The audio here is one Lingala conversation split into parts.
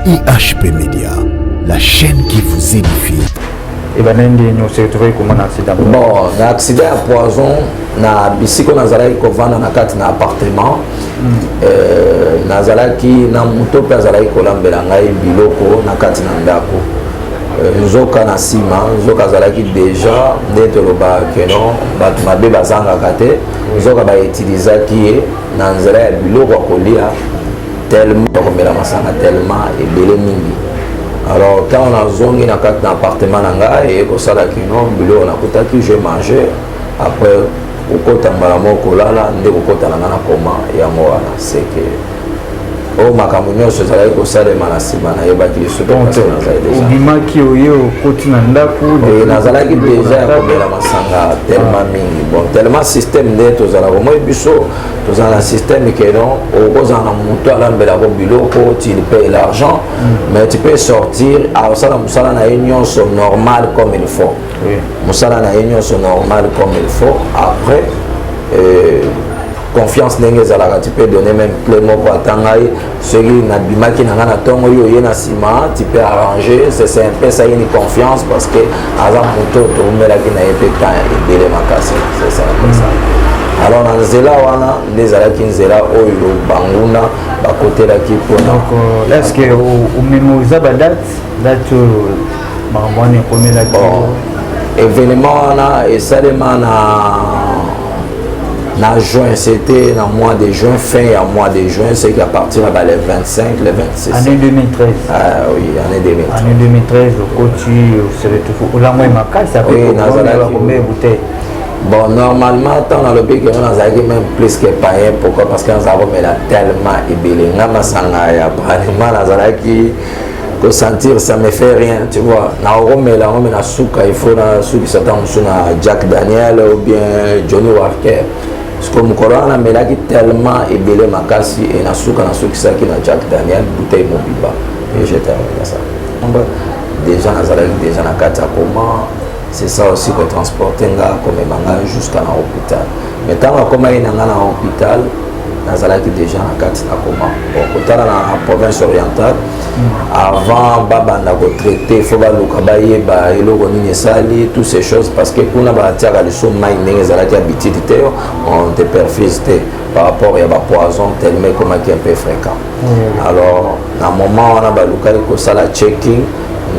IHP Media, la chaîne qui vous édifie. Et ben nous se retrouver comme un accident. Bon, l'accident à poison na bisiko nazalaki kovanda na kati na appartement. Nazalaki na moto pe azalaki kolambela ngai biloko na kati na ndako. Nzoka na sima, nzoka azalaki déjà nde toloba keno bato mabe bazangaka te. Nzoka bautilisaki ye na nzela ya biloko ya kolia tellement bakomela masanga tellement ebele mingi. Alors quand on a zongi na kati na appartement na ngai ekosala kino biloko nakutaki je manger après kokota mbala moko kolala nde kokota na nga na koma yango wana seke o makambo nyonso ezalaki kosalema na nsima nayebaki lisusu obimaki oye okoti na ndako nazalaki deja ya komela masanga tellement mingi bon tellement système nde tozalaka moi biso tozala na système keno okozala na moto alambelako biloko tu paye l'argent mais tu peux sortir asala mosala na ye nyonso normal comme il faut mosala na ye nyonso normal comme il faut après confiance ndenge ezalaka tu peux donner même clé moko atanga ye soki nabimaki na nga na ntongo oyo oye na nsima tu peux arranger c'est mpesa ye ni confiance parce que aza moto tomelaki na ye mpe temps ebele makasi c'est ça mpesa alors na nzela wana nde ezalaki nzela oyo banguna bakotelaki mpona donc est ce que omémorise badate date oyo makambo wana ekomelaki événement wana esalema na juin, c'était dans le mois de juin, fin à mois de juin, c'est qu'à partir de les 25, les 26. Année 2013. Ah oui, année 2013. Année 2013, au coach, c'est le tout. Au lendemain, ça fait combien de bouteilles? Bon, normalement, tant dans le pays, on a même plus que païen. Pourquoi? Parce qu'on a tellement ébélé. On a que sentir, ça me fait rien, tu vois. Na souka, il faut na souki s'attend sur Jack Daniel ou bien Johnny Walker. Parce que mon corona me l'a tellement ébélé makasi et na souka ça qui na Jack Daniel bouteille mobiba et j'ai terminé ça. Déjà déjà na kata comment c'est ça aussi que transporter nga comme manga jusqu'à l'hôpital. Mais tant que comme il na hôpital nazalaki déjà na kati na koma bon kotala na province orientale avant babanda ko traiter faut baluka bayeba eloko nini esali toutes ces choses parce que kuna batiaka liso mai ndenge ezalaki habitude te on te perfuse te par rapport à ba poison tellement comme qui est un peu fréquent alors na moment wana balukaki kosala checking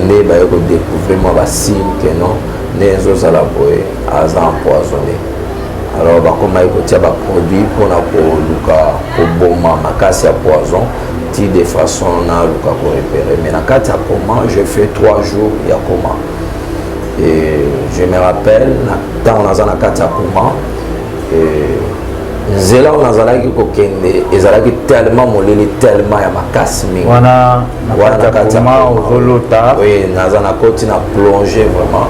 nde bayeko découvrir moi basigne que non nde ezozala boye aza empoisonné. Alors, comme il y a des produits pour bomber makasi à poison, de façon à repérer. Mais dans le cas comment, j'ai fait 3 jours, il y a comment. Et je me rappelle, quand on a dans le cas comment, Zela on a zalaki kokende, ezalaki tellement moleli tellement ya makasi mingi. Wana nakatama ozolota. Oui, nazana koti na plonger vraiment.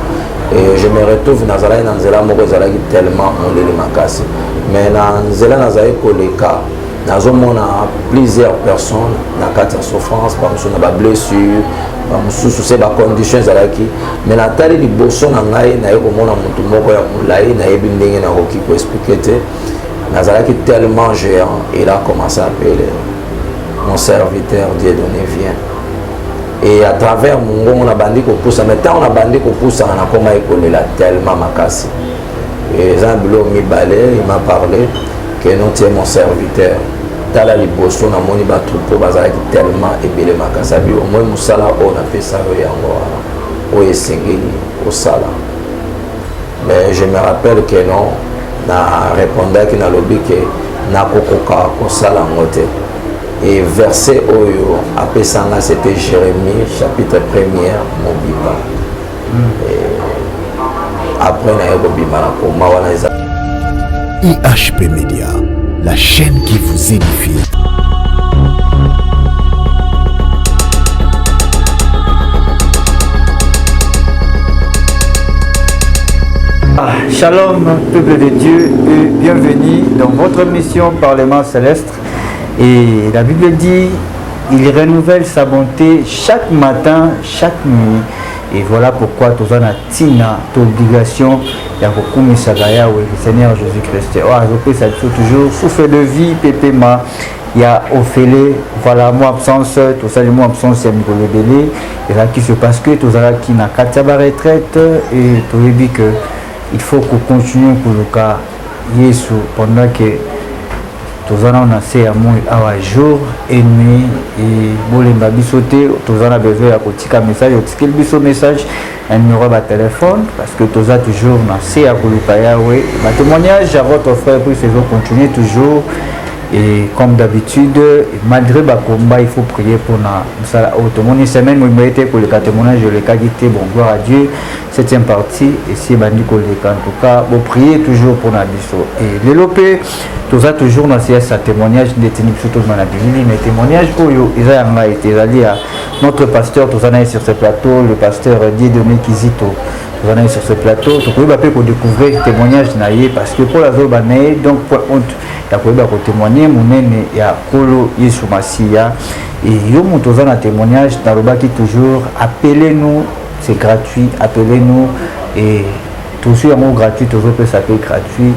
Et je me retrouve dans la nzela moko ezalaki tellement moleli makasi. Mais na nzela nazali koleka, nazomona plusieurs personnes na kati ya souffrance, bamusu na ba blessure, bamususu se ba conditions ezalaki. Mais na tali liboso na ngai na yekomona mutu moko ya mulai na yebi ndenge na koki ko expliquer te. Nazalaki tellement géant, il a commencé à appeler mon serviteur, Dieu donné vient. Et à travers mon on a bandit qu'on pousse, mais tant on a bandit qu'on pousse, on a comment écouler là tellement makasi. Et Jean Bilo mi balé, il m'a parlé que non tu es mon serviteur. T'as la liboso na moni ba troupeau bazalaki tellement ébélé makasi. Au moins musala on a fait ça yango o esengeli au sala. Mais je me rappelle que non. Na répondaki na lobi ke na kokoka kosala ngote et verset oyo apesanga c'était Jérémie chapitre 1er mobiba après na yoko bima na koma wana eza IHP Media, la chaîne qui vous édifie. Shalom, peuple de Dieu, et bienvenue dans votre mission Parlement Céleste. Et la Bible dit, il renouvelle sa bonté chaque matin, chaque nuit. Et voilà pourquoi tu as tina obligation de Seigneur Jésus-Christ. Oh, je prie ça toujours souffle de vie, pépéma. il y a Ophélie, voilà, moi absence, tout ça, le mot absence, c'est Nicolas Délé, et là qui se passe que tout ça qui n'a qu'à ta retraite, et tout le dit que il faut qu'on continue pour le cas Yesu pendant que tout ça on a fait à jour et nuit, et bon les babis sauter, tout ça on a besoin de petit message, quel biso message, un numéro de téléphone, parce que tout ça toujours on a fait à Kouloukaya, oui, ma témoignage à votre frère, puis faisons continuer toujours. Et comme d'habitude, malgré le combat, il faut prier pour nous. Tout le monde semaine, il m'a été pour le témoignage, je l'ai quitté, bon, gloire à Dieu. 7e partie, et si en tout cas, vous priez toujours pour nous. Et l'élopé, tout ça toujours dans ce témoignage, des témoignages, ils ont été à notre pasteur, tout ça sur ce plateau, le pasteur Dieudonné Kizito. Vous en avez sur ce plateau, vous pouvez découvrir le témoignage parce que pour la zone, donc pour honte, il y a témoigner, il y a Kolo Yesu Masia, et il y a un témoignage dans le bas qui toujours appelez-nous, c'est gratuit, appelez-nous, et tout ce qui est gratuit, tout ce qui s'appelle gratuit,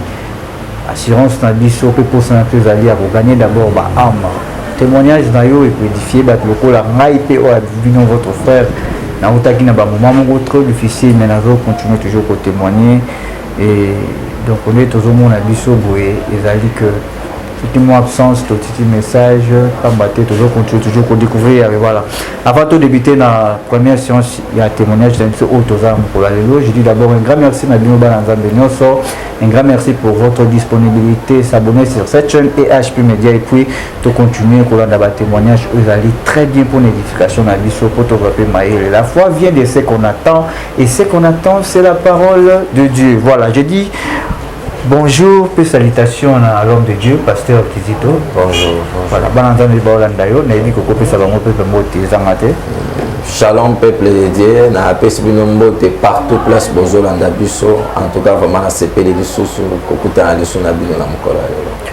assurance dans biso, pour s'entraîner à aller pour gagner d'abord âme. Témoignage dans yo et pour édifier le col à maïpe ou à votre frère. Na utaki na ba moment trop difficile mais nazo continuer toujours à témoigner et donc on est toujours mon abisso boé ezali que tout mon absence tout petit message pas battre toujours continuer toujours à découvrir et voilà avant de débuter la première séance il y a témoignage d'un autre pour la lélo je dis d'abord un grand merci na bino bana nzambe nyonso un grand merci pour votre disponibilité s'abonner sur cette chaîne et HP Media et puis de continuer pour la témoignage ezali très bien pour l'édification na biso pour développer maïle la foi vient de ce qu'on attend et ce qu'on attend c'est la parole de Dieu voilà je dis bonjour, puis salutations à l'homme de Dieu, pasteur Kizito. Bonjour. Voilà, Shalom peuple de Dieu, na apesi bino mbote partout place bozolanda biso, en tout cas vraiment na sepeli lisusu kokuta lisu na bino na mokolo.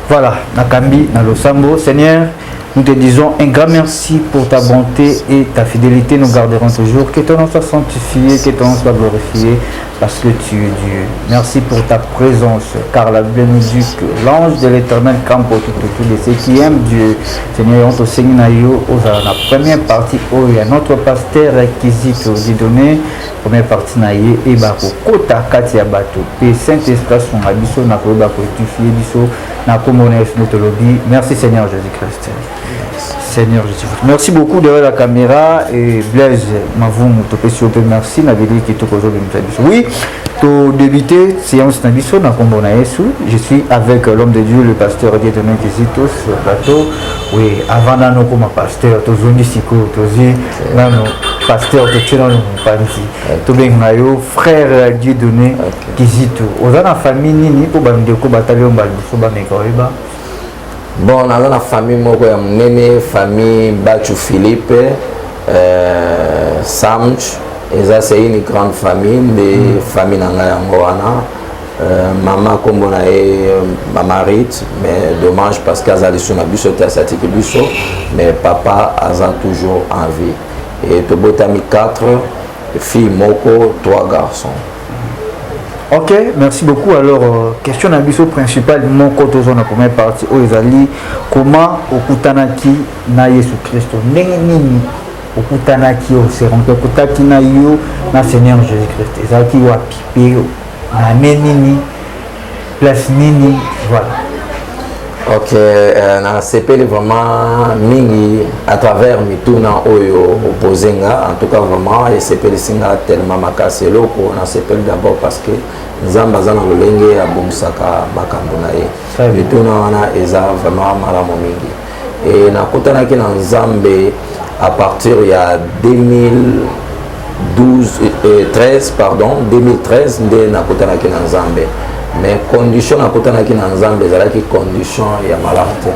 Voilà, Nakambi, na Losambo, Seigneur, nous te disons un grand merci pour ta bonté et ta fidélité, nous garderons toujours. Que ton nom soit sanctifié, que ton nom soit glorifié, parce que tu es Dieu. Merci pour ta présence, car la Bible nous dit que l'ange de l'Éternel campe autour de ceux qui aiment Dieu. Seigneur, on te signe na la première partie, où il y a notre pasteur Kizito Dieudonné, première partie na ye, et bako kota kati ya bato, et Saint-Esprit son abisso, na ko bako édifier biso, na ko mones notologie. Merci Seigneur Jésus-Christ. Seigneur Jésus. Merci beaucoup derrière la caméra et Blaise Mavoum, merci. Oui, pour débuter, séance Nabiso, je suis avec l'homme de Dieu, le pasteur Dieudonné Kizito sur le plateau. Oui, avant d'annoncer comme pasteur, tu es Siko, tu es pasteur, tu es frère Dieudonné Kizito. Vous avez une famille, pour que bataillon bon, dans la famille, moi, famille Bachou Philippe, Samch, et ça c'est une grande famille, des familles Nangayangoana. Maman comme on a maman Rite, mais dommage parce qu'elle a sur la busso, mais papa a toujours en vie. Et Tobotami 4 filles, Moko, 3 garçons. Ok, merci beaucoup. Alors, question d'ambition principale, mon côté dans la première partie, comment Okutanaki na Yesu Christ, Neni Okutanaki, c'est rencontré Okutanaki na yo na Seigneur Jésus-Christ. Ezaki wa pipe na Neni place Nini, voilà. Ok, na CPL vraiment mingi à travers mituna oyo opozenga en tout cas vraiment et CPL singa tellement makasi loko na CPL d'abord parce que nzamba zana lolenge ya bomsaka makambo na ye mituna wana eza vraiment malamu mingi et na kutana ki na nzambe à partir ya 2013 nde na kutana ki na nzambe. Mais condition à côté de Nzambe, c'est la condition il y a malade.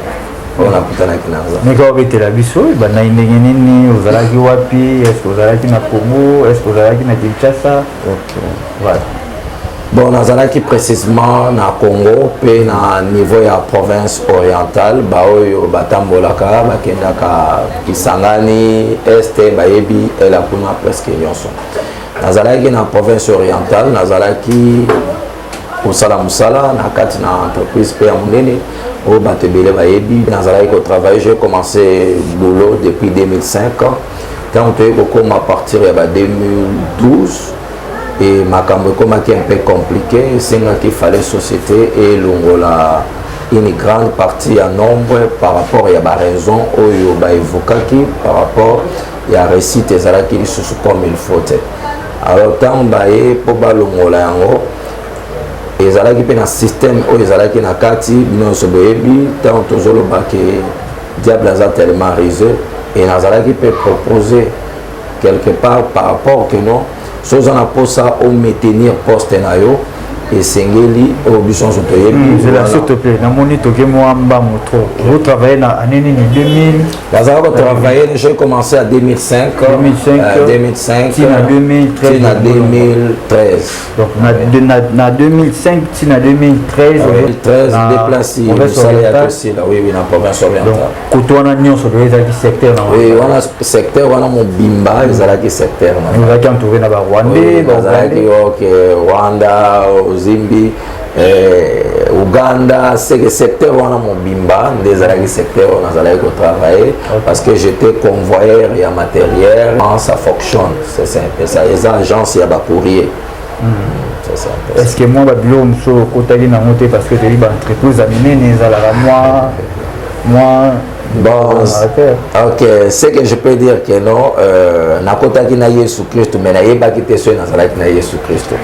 On a côté de Nzambe. Mais quand vous êtes là, vous avez une vous avez wapi, est-ce que vous avez na Congo, est-ce que vous avez na Kinshasa? Ok. Voilà. Bon, Nazalaki précisément na Congo, puis na niveau de la province orientale, baoyo batambolaka, bakendaka Kisangani, Este, Bayebi, et la Puna presque nyonso. Nazalaki na province orientale, Nazalaki Musala na kati na entreprise pe ya munene au Batebele Bayebi. Dans travail, j'ai commencé boulot depuis 2005. Quand tu es à partir de 2012, et ma campagne qui est un peu compliqué, c'est qu'il fallait société et l'ongola une grande partie en nombre par rapport à la raison où il y a évoqué par rapport à la récit des alaks qui sont comme il faut. Alors tant que pour l'ongola yango les alaks qui sont dans le système où les alaks qui sont dans le quartier non se bébi tant que le bac diable a tellement risé et les alaks qui peuvent proposer quelque part par rapport que non si on a pour ça on maintenir poste nayo et sengeli au bison sotoye je la s'il te plaît na moni toke moi mba moto vous travaillez na année 2000 Lazara va travailler j'ai commencé à 2005 tina 2013 donc na 2005 tina 2013 déplacé oui na province orientale donc koto wana nyonso ezalaki secteur na oui wana secteur wana mobimba ezalaki secteur na ezalaki entouré na ba Rwandais Rwanda Zimbi, Ouganda, c'est le secteur où on a mon bimba, des secteurs où on a travailler parce que j'étais convoyeur et matériel, ça fonctionne, c'est simple, ça les agences il y a courrier. Est-ce que moi je suis côté na monter parce que tu es entreprise amener moi bon, ok, c'est que je peux dire que non, na kota ki na Yesu Christ, mais na yeba ki te so na zala ki na Yesu Christ.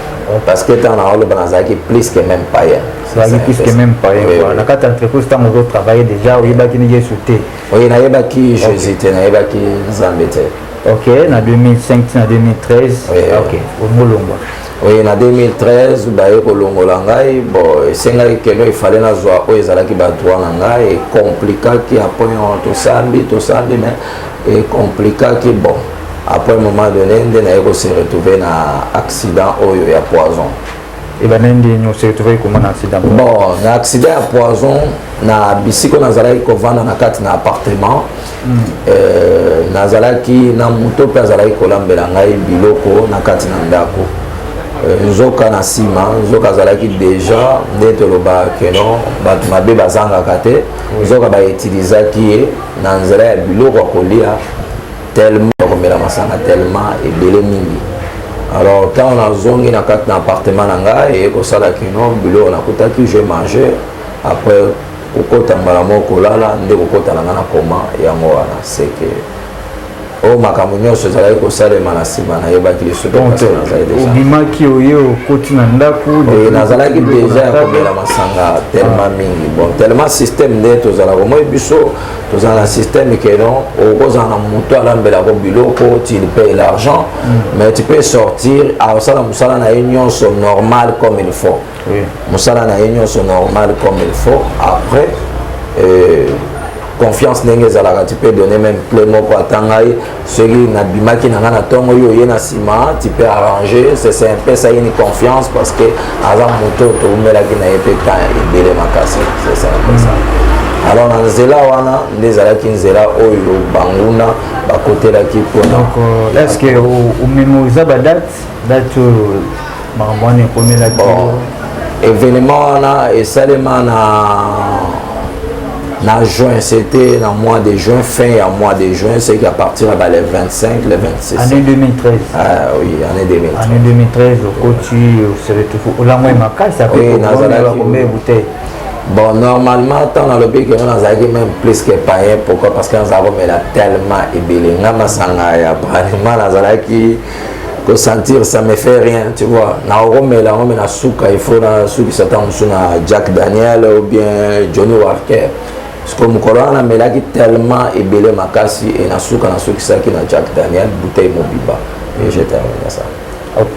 Parce que tant na le banza qui plus que même païen. C'est plus que même païen. Na kata entreprise tant on travailler déjà, yeba ki na Yesu te. Oui, na yeba ki Jésus te, na yeba ki Nzambe te. Ok, na 2005 na 2013. Ok, au Molomba. Oui, en 2013, il fallait que et compliqué qui après et compliqué qui bon après un moment donné on se retrouvé dans un accident où il y a poison. Et ben on s'est retrouvé comme un accident. Bon, un accident à poison na bisiko nazalaki kovanda na kati na appartement nazalaki na moto pe azalaki kolambela ngai biloko na kati na ndako. Nzoka na sima nzoka azalaki déjà ndete loba keno bato mabe bazangaka te nzoka bautilisaki ye na nzela ya biloko ya kolia tellement bakomela masanga tellement ebele mingi. Alors quand on a zongi na kati na appartement na ngai ekosala keno biloko nakutaki je manger après kokota mbala moko kolala nde kokota na nga na koma yango wana seke o makambo nyonso ezalaki kosalema na nsima nayebaki lisusu obimaki oye okoti na ndako nazalaki deja ya komela masanga tellement mingi bon tellement système nde tozalaka moi biso tozala na système keno okozala na moto alambelako biloko tu paye l'argent mais tu peux sortir asala mosala na ye nyonso normal comme il faut mosala na ye nyonso normal comme il faut après confiance ndenge ezalaka tu peux donner même plein moko atangai soki nabimaki na nga na ntongo oyo oye na nsima tu peux arranger c'est un peu ça une confiance parce que aza moto toumelaki na ye mpe temps ebele makasi c'est ça un peu ça. Alors na nzela wana nde ezalaki nzela oyo banguna bakotelaki mpona. Donc est-ce que omémoriza badate makambo wana ekomelaki événement wana esalema na juin, c'était dans le mois de juin, fin à mois de juin, c'est qu'à partir de les 25, les 26. Année 2013. Ah oui, année 2013. Année 2013, au côté, c'est le la moins macabre, ça peut être combien de bouteilles. Bon, normalement, tant dans le pays que nous avons même plus que païen, pourquoi? Parce que nous avons tellement ébélé. Nous avons qui sentir ça me fait rien, tu vois. Na souka, il faut na souki s'attend na Jack Daniel ou bien Johnny Walker. Parce que mon corona me l'a tellement ébélé makasi et na souka ça qui na Jack Daniel bouteille mobiba. Et j'ai terminé ça.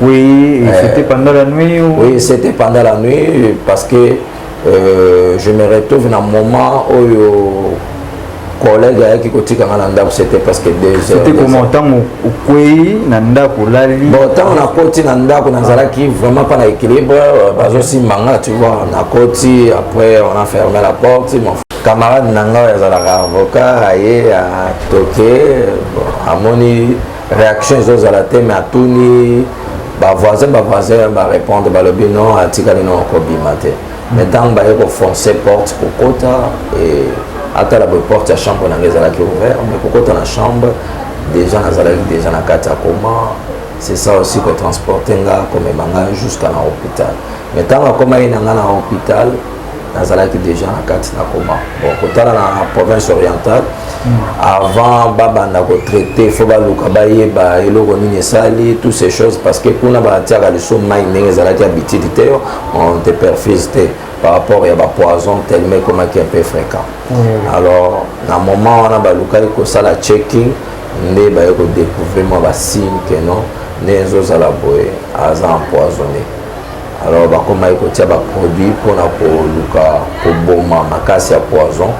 Oui, c'était pendant la nuit ou... Oui, c'était pendant la nuit parce que je me retrouve dans un moment où collègue qui kotika nga nanda c'était presque 2 heures. C'était comment tant au kwei nanda kolali. Bon tant na koti nanda ko nazalaki vraiment pas na équilibre parce que si manga tu vois na koti après on a fermé la porte mon camarade nanga yazalaka avocat aye a toqué amoni réaction aux à la tête mais atuni ba voisin ba répondre ba lobi non atika ni non ko bimate. Maintenant, il faut foncer porte kokota et à la porte de la chambre qui est ouverte, mais kokota dans la chambre, déjà dans la carte à coma. C'est ça aussi que transporter comme jusqu'à l'hôpital. Mais tant que comme il y a un hôpital, nazalaki déjà na kati na coma. Bon, kotala na province orientale, avant babanda ko traiter, faut ba luka ba yeba eloko nini sali, toutes ces choses parce que kuna ba tiaka le so mai ndenge zalaki habitude te, on te perfise te par rapport à ba poison tellement comme qui est un peu fréquent. Alors, na moment on a ba luka ko sala checking, ndé ba ko découvrir moi ba signe que non, né zo sala boy aza empoisonné. Alors, comme il y a des produits pour bomber ma poison,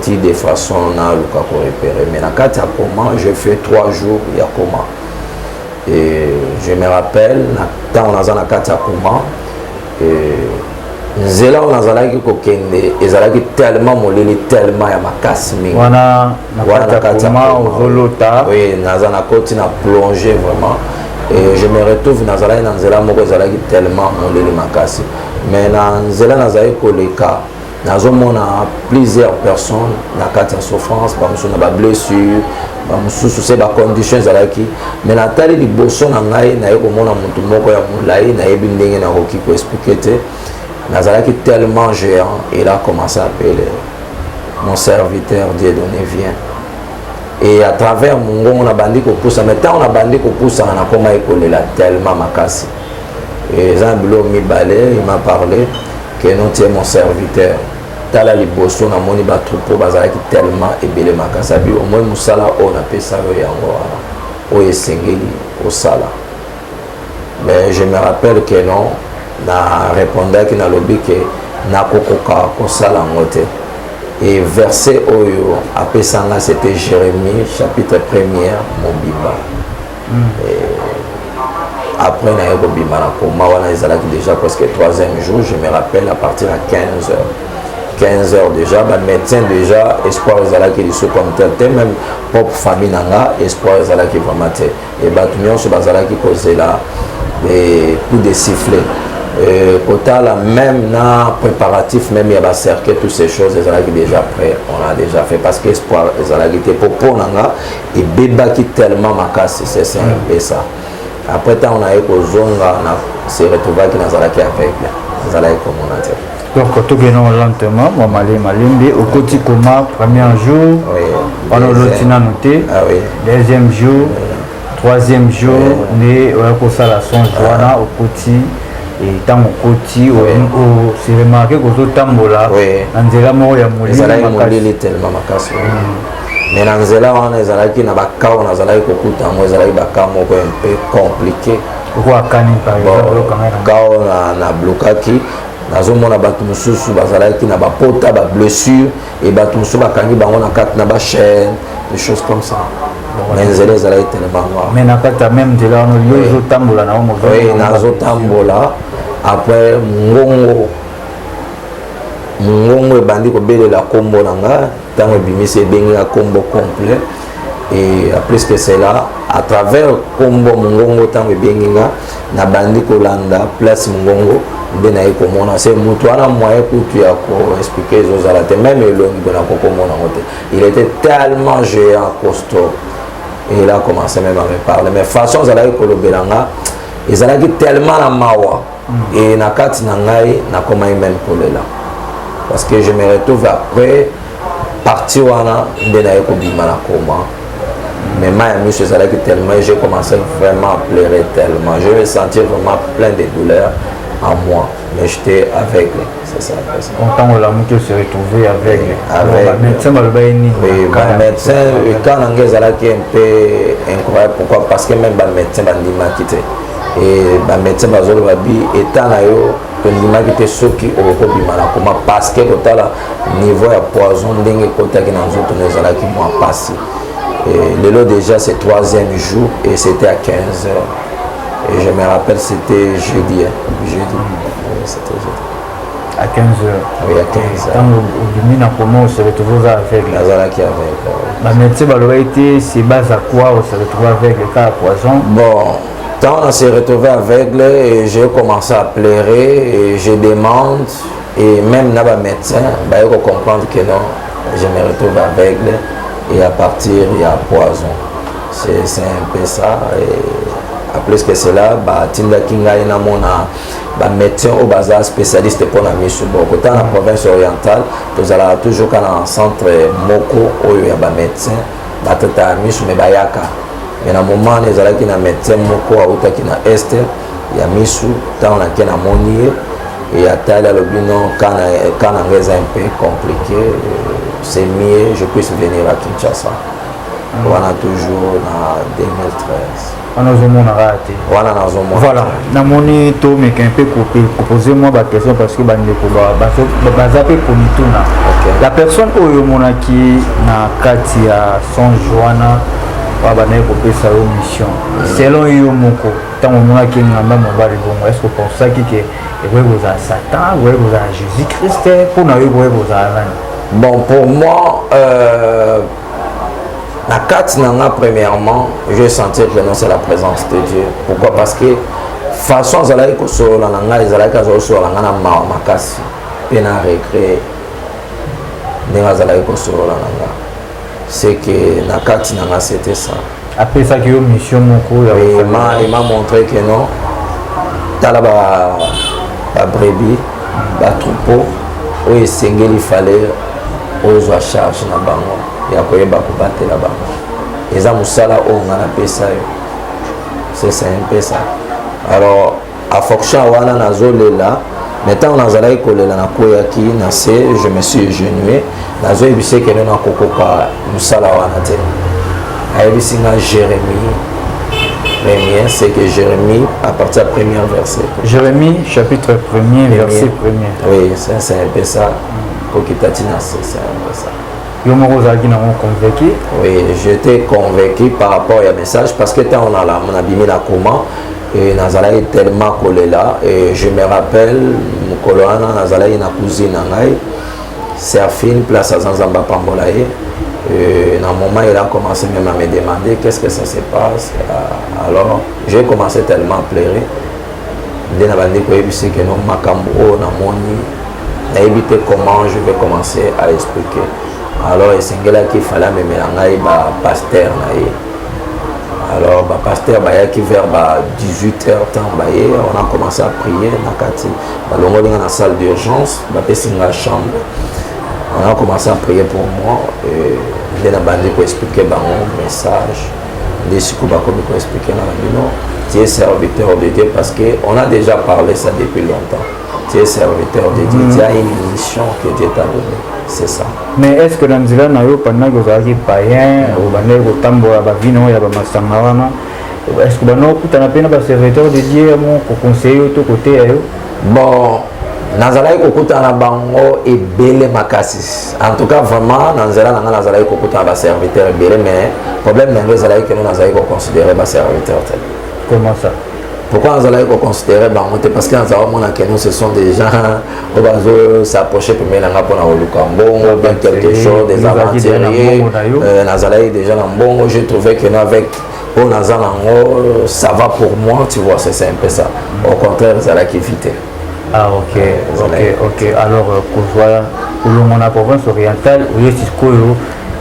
de façon à réparer. Mais dans le cas de coma, je fais 3 jours, il y a coma. Et je me rappelle, quand on a dans le cas de coma, Zela on a zalaki kokende ezalaki tellement moleli tellement ya makasi mingi wana nakata ozolota oui nazana koti na plonger vraiment et je me retrouve nazalaki na nzela moko ezalaki tellement moleli makasi mais na nzela nazali koleka nazomona plusieurs personnes na kati ya souffrance bamosusu na bablessure bamosusu se bacondition ezalaki mais natali liboso na ngai naye komona motu moko ya molai nayebi ndenge nakoki koexplike te nazalaki tellement géant. Il a commencé à appeler mon serviteur Dieudonné vient. Et à travers mon on a bandé qu'on pousse, mais tant on a bandé qu'on pousse, on a comment écoler là tellement makasi. Et Jean Bilo mi balé, il m'a parlé que non tu es mon serviteur. Tala liboso na moni ba troupeau bazalaki tellement ebele makasa bi au moins musala on a fait ça yango o esengeli au sala. Mais je me rappelle que non na répondait qui na lobby que na kokoka kosala ngote et verset oyo apesanga c'était Jérémie chapitre 1er mobimba après na yoko bimba na koma wana ezalaki déjà presque 3e jour je me rappelle à partir à 15 heures déjà ba médecin déjà espoir ezalaki liso comme tel même propre famille nanga espoir ezalaki vraiment te et batu nyonso bazalaki kozela et coup de sifflet Kotala même na préparatif même il y a cercle toutes ces choses les alaki déjà prêt on a déjà fait parce que espoir les alaki te popo nanga et beba qui tellement makasi c'est un ça après tant on a eu kozonga na se retrouver qui nazalaki avec les alaki comme on a dit donc tout bien lentement moi malimbi au côté comment premier jour on a l'autina noté deuxième jour troisième jour né on a ça la songe wana au côté et tant au côté c'est remarqué que tout tambola nzela mo ya molili tellement makasi mais nzela wana ezalaki na bakao nazalaki kokuta mo ezalaki bakao moko un peu compliqué quoi kani par exemple kao na blokaki nazomona bato mosusu bazalaki na bapota ba blessure et bato mosusu bakangi bango na kati na ba chaîne des choses comme ça mais nzela ezalaki tellement noir mais na kati même de là on yo tambola na mo oui nazo tambola après mungongo ebandi kobelela kombo na nga ntango ebimisi ebengi na kombo complet et après que cela à travers kombo mungongo ntango ebengi nga nabandi kolanda place mungongo nde naye komona se mutu wana moye kutu ya koexplike ezozala te même elongi mpona kokomona ngo te il était tellement géant costaud et il a commencé même à me parler mais façon ezalaki kolobela nga ezalaki tellement na mawa et na kati na ngai nakomai même kolela parce que je me retrouve après parti wana nde naye kobima na koma mais ma miso ezalaki tellement j'ai commencé vraiment à pleurer tellement je me sentir vraiment plein de douleurs en moi mais j'étais aveugle c'est ça quand on l'a monté se retrouver avec médecin oui médecin quand on ezalaki un peu incroyable pourquoi parce que même ba médecin bandimaki te et ba médecin bazoloba bi état na yo tondimaki te soki okobima na koma parce que kotala niveau ya poison ndenge ekotaki na nzoto na ezalaki mwa pasi lelo déjà c'est 3e jour et c'était à 15 heures et je me rappelle c'était jeudi c'était jeudi à 15 heures oui à 15 heures quand on na comment on se retrouve avec nazalaki avec ba médecin baloba été c'est base à quoi on se retrouve avec le cas à poison bon quand on s'est retrouvé aveugle et j'ai commencé à pleurer et je demande et même na ba médecin ba yo comprendre que non je me retrouve aveugle et à partir il y a poison. C'est un peu ça et à plus que cela ba tinda kinga ina mona ba médecin au bazar spécialiste pour la mission beaucoup dans la province orientale vous allez toujours quand un centre moko oyo ya ba médecin ba tata mission me bayaka mais na moment les allez qui na médecin moko auta qui na est ya misu tant na qui na monier et à tel le binon quand on est un peu compliqué c'est mieux je puisse venir à Kinshasa on a toujours en 2013 voilà namoni to mais un peu poser moi la question parce que la personne oyo monaki na kati ya son joana banaye kopesa yo mission selon yo moko ntango omonaki ngamba mobali bongo est ce que pensaki ke ekoki kozala satan ekoki kozala jésus christ mpona yo ekoki kozala nani? Bon, pour moi, la carte nanga premièrement, je vais sentir que non c'est la présence de Dieu. Pourquoi? Parce que façon zalai ko so la nanga ezalai ka zo so la nanga ma makasi pena recré nenga zalai ko so la nanga. C'est que la carte nanga c'était ça. Après ça que mission moko il m'a montré que non tala ba brebis ba troupeau où il fallait ozwa charge na bango ya koyeba kobatela bango eza musala oyo nga na pesa yo c'est un peu ça alors à fonction wana nazolela mais ntango nazalaki kolela nakweyaki na se je me suis égenoué nazoyebisa ekende nakokoka musala wana te ayebisi nga Jérémie premier, c'est que Jérémie à partir du premier verset. Jérémie chapitre 1er verset 1er. Oui, c'est un peu ça. Pour qu'il c'est un peu ça. Convaincu? Oui, j'étais convaincu par rapport au message parce que quand on a abîmé la comment et Nazala est tellement collé là et je me rappelle Mukoloana Nazala est une cousine c'est à fin place à Zanzamba Pambolaye. Et dans un moment, il a commencé même à me demander qu'est-ce que ça se passe. Alors, j'ai commencé tellement à pleurer. Il m'a dit que non, Makambo, n'a évité comment je vais commencer à expliquer. Alors, c'est là qu'il fallait me mélanger pasteur. Alors, le pasteur qui vers 18h, on a commencé à prier. On a dans la salle d'urgence, on a la chambre. On a commencé à prier pour moi et il a bandé pour expliquer mon message. Il a expliqué tu es serviteur de Dieu parce qu'on a déjà parlé ça depuis longtemps. Tu es serviteur de Dieu, tu as une mission que Dieu t'a donnée. C'est ça. Mais est-ce que dans le Zélande, pendant que vous avez païen, ou pendant que vous avez est-ce que vous avez un serviteur de Dieu pour conseiller de côté? Bon. Nazalai kokuta na bango et belé makassis. En tout cas vraiment Nazala nazalai kokuta ba serviteur belé mais problème nazalai que nous nazalai ko considérer ba serviteur tel. Comment ça? Pourquoi nazalai ko considérer bango parce que nazalai mona que nous ce sont des gens au bazo s'approcher pour mener pour na olukambo bien quelque chose des aventuriers nazalai déjà na mbongo j'ai trouvé que nous avec au nazala ça va pour moi tu vois c'est un peu ça. Au contraire nazalai qui vite. Ah ok. Alors pour la province orientale, où est-ce que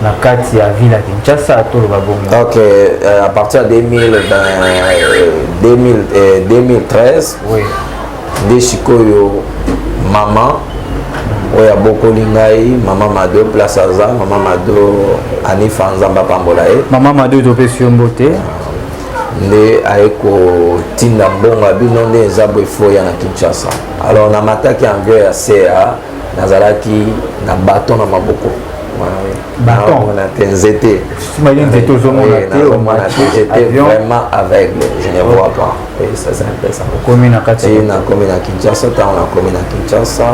la carte à ville à Kinshasa tout le babongo. Ok, à partir de 2013, oui. Des Chikoyo, maman, il y a beaucoup de maman Mado, Place Aza, maman Mado, Anifa Nzamba Pambolae. Maman Mado, tu peux sur beauté. Nde aiko tinda mbonga bino nde ezabo efoya na Kinshasa. Alors na mataki envers ya CA nazalaki na bâton na maboko. Bâton na tenzete. J'étais vraiment aveugle, je ne vois pas. Et ça c'est un peu ça. Commune à Kinshasa, on a commune à Kinshasa.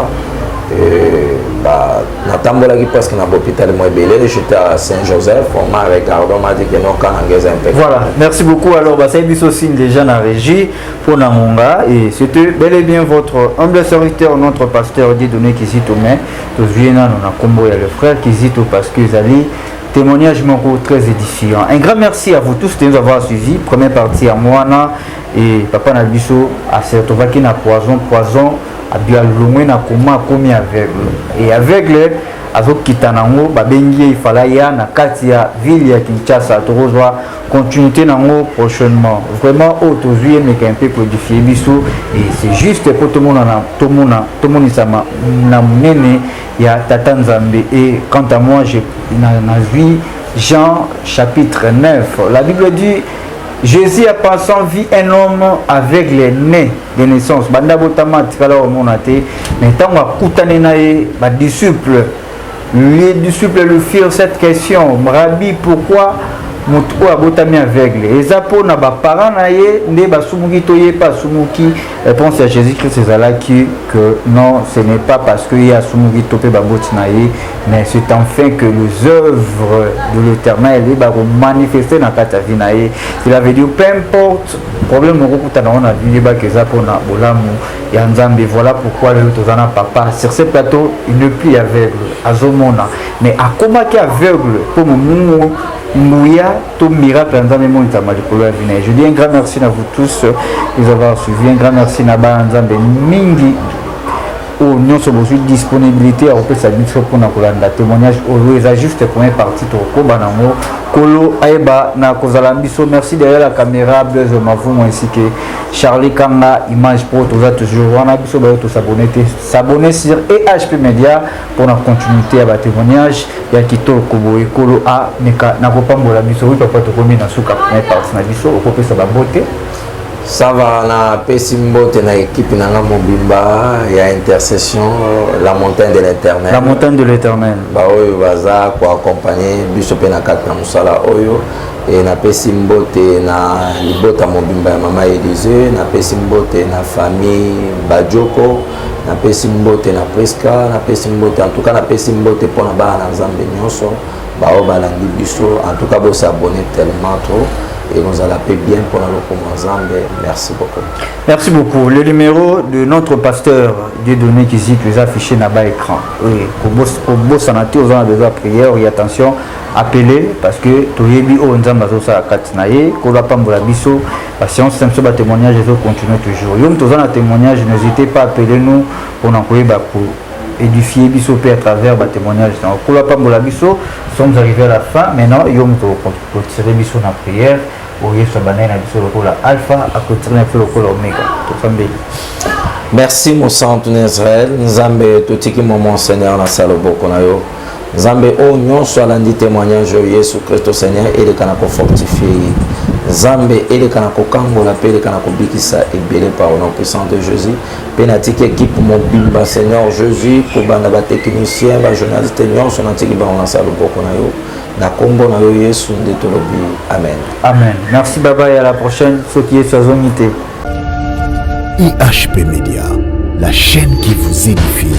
Natambolaki presque dans l'hôpital Moébélé, j'étais à Saint-Joseph, on m'a regardé, on m'a dit que non, quand on est un peu. Voilà, merci beaucoup. Alors, c'est aussi déjà dans la régie pour Namonga et c'était bel et bien votre humble serviteur, notre pasteur Dieudonné Kizitoumé. Tous viennent, on a combo le frère Kizito parce que Zali. Témoignage très édifiant. Un grand merci à vous tous de nous avoir suivis. Première partie à Moana et Papa Nabiso à Sertovaki na poison abia longwe na koma komi aveugle et aveugle azokita nango babengi ifala ya na kati ya ville ya Kinshasa tokozwa continuité nango prochainement vraiment autozuye mais un peu codifié biso et c'est juste pour tout le monde sama na munene ya Tata Nzambe. Et quant à moi j'ai vu Jean chapitre 9, la Bible dit Jésus à passant vit un homme avec les nez de naissance banda botama tikala o monate mais tango akutane na ye ba disciple. Les disciples lui firent cette question: Rabbi, pourquoi mutu abotami aveugle? Et ça pour na ba parents na ye ne ba sumuki toye pas sumuki. Réponse à Jésus-Christ c'est là que non, ce n'est pas parce qu'il y a sumuki topé ba boti na ye, mais c'est enfin que les œuvres de l'Éternel les ba manifester na kata vie na ye. Cela veut dire peu importe problème au kuta na ona vie ba que ça pour na bolamu ya Nzambe. Voilà pourquoi le tozana papa sur ce plateau il ne plus aveugle azomona mais a comment qui aveugle pour mon mouya tout miracle Nzambe monta malikolo ya vie. Je dis un grand merci à vous tous de nous avoir suivis, un grand merci na ba Nzambe mingi au nyonso bozwi disponibilité à repesa biso pour na kolanda témoignage au eza juste première partie to ko banango kolo aiba na kozala biso. Merci derrière la caméra Blaise Mavumo ainsi que Charlie Kanga image pro toza toujours wana biso ba to s'abonner sur EHP Media pour la continuité à ba témoignage ya kitoko boye kolo a neka na kopambola biso oui papa to komi na suka première partie na biso ko pesa ba beauté. Ça va na Pesimbote na équipe nanga mobimba ya intercession la montagne de l'Éternel. La montagne de l'Éternel. Ba oyo baza ko accompagner biso pe na kat na musala oyo et na Pesimbote na libota mobimba ya mama Élysée, na Pesimbote na famille Bajoko, na Pesimbote na Priska, na Pesimbote en tout cas na Pesimbote pour na ba na Nzambe nyonso ba o balandi biso en tout cas bo s'abonner tellement trop. Et nous allons bien pour le Zambé. Merci beaucoup. Merci beaucoup. Le numéro de notre pasteur Dieudonné qui dit les affichés là-bas écran. Oui, pour beau sanaté, aux gens besoin de prière, et attention, appelez parce que tout le monde est en train de faire katinaye, qu'on va pas me la biso. Patience, c'est un peu témoignage, je vais continuer toujours. Yom tous un témoignage, n'hésitez pas à appeler nous pour envoyer pour édifier biso à travers le témoignage. Pour la pambo la biso, nous sommes arrivés à la fin. Maintenant, yom pour tirer biso dans la prière. Merci mon sang en Israël. Nzambe totiki mon Seigneur na salobo konayo. Nzambe o nyon soit lundi témoignage Jésus Christ Seigneur et le kana ko fortifier. Nzambe et le kana ko kangola pe le kana ko bikisa et belé par au nom puissant de Jésus. Penatiki équipe mon bimba Seigneur Jésus pour banda ba technicien ba journaliste nyon son antiki ba na salobo konayo. Amen. Amen. Merci Baba et à la prochaine. Ce qui est sur Zonité. IHP Media, la chaîne qui vous édifie.